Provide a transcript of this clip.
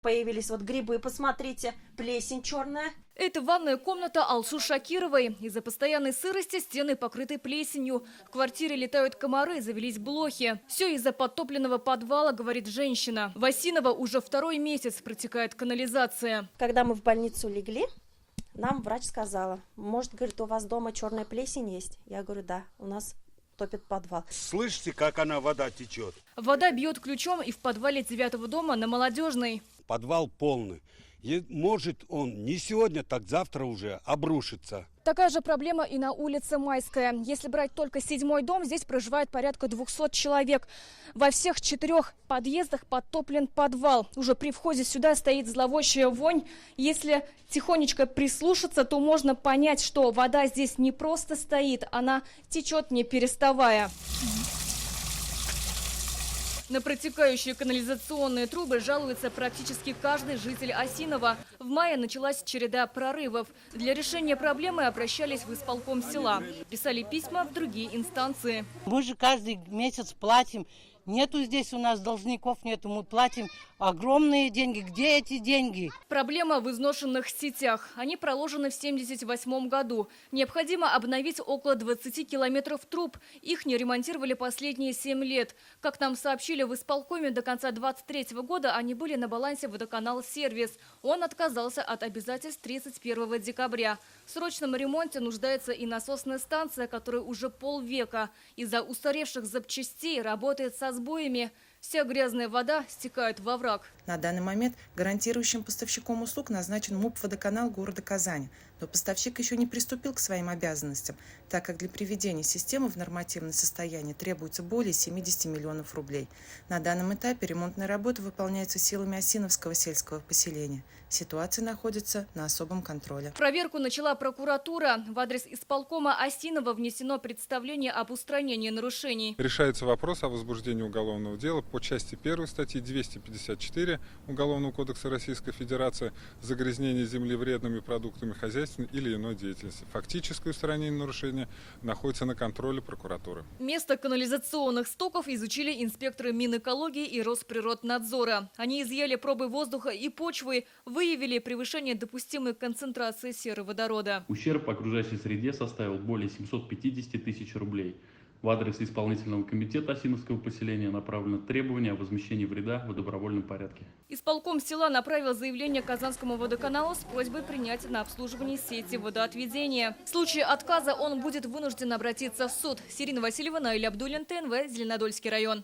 Появились вот грибы, посмотрите, плесень черная. Это ванная комната Алсу Шакировой. Из-за постоянной сырости стены покрыты плесенью. В квартире летают комары, завелись блохи. Все из-за подтопленного подвала, говорит женщина. В Осиново уже второй месяц протекает канализация. Когда мы в больницу легли, нам врач сказала, может, говорит, у вас дома черная плесень есть? Я говорю, да, у нас топит подвал. Слышите, как она вода течет? Вода бьет ключом и в подвале 9-го дома на Молодежной. Подвал полный. И может он не сегодня, так завтра уже обрушится. Такая же проблема и на улице Майская. Если брать только 7-й дом, здесь проживает порядка 200 человек. Во всех 4 подъездах подтоплен подвал. Уже при входе сюда стоит зловещая вонь. Если тихонечко прислушаться, то можно понять, что вода здесь не просто стоит, она течет не переставая. На протекающие канализационные трубы жалуется практически каждый житель Осинова. В мае началась череда прорывов. Для решения проблемы обращались в исполком села. Писали письма в другие инстанции. Мы же каждый месяц платим. Нету здесь у нас должников, нету. Мы платим огромные деньги. Где эти деньги? Проблема в изношенных сетях. Они проложены в 1978 году. Необходимо обновить около 20 километров труб. Их не ремонтировали последние 7 лет. Как нам сообщили в исполкоме, до конца 2023 года они были на балансе водоканал «Сервис». Он отказался от обязательств 31 декабря. В срочном ремонте нуждается и насосная станция, которая уже полвека. Из-за устаревших запчастей работает со сбоями. Вся грязная вода стекает во враг. На данный момент гарантирующим поставщиком услуг назначен МУП «Водоканал» города Казани. Но поставщик еще не приступил к своим обязанностям, так как для приведения системы в нормативное состояние требуется более 70 миллионов рублей. На данном этапе ремонтные работы выполняются силами Осиновского сельского поселения. Ситуация находится на особом контроле. Проверку начала прокуратура. В адрес исполкома Осинова внесено представление об устранении нарушений. Решается вопрос о возбуждении уголовного дела по части 1 статьи 254 Уголовного кодекса Российской Федерации «Загрязнение земли вредными продуктами хозяйственной или иной деятельности». Фактическое устранение нарушения находится на контроле прокуратуры. Место канализационных стоков изучили инспекторы Минэкологии и Росприроднадзора. Они изъяли пробы воздуха и почвы, выявили превышение допустимой концентрации сероводорода. Ущерб окружающей среде составил более 750 тысяч рублей. В адрес исполнительного комитета Осиновского поселения направлено требование о возмещении вреда в добровольном порядке. Исполком села направил заявление Казанскому водоканалу с просьбой принять на обслуживание сети водоотведения. В случае отказа он будет вынужден обратиться в суд. Сирина Васильева, Наиль Абдуллин, ТНВ, Зеленодольский район.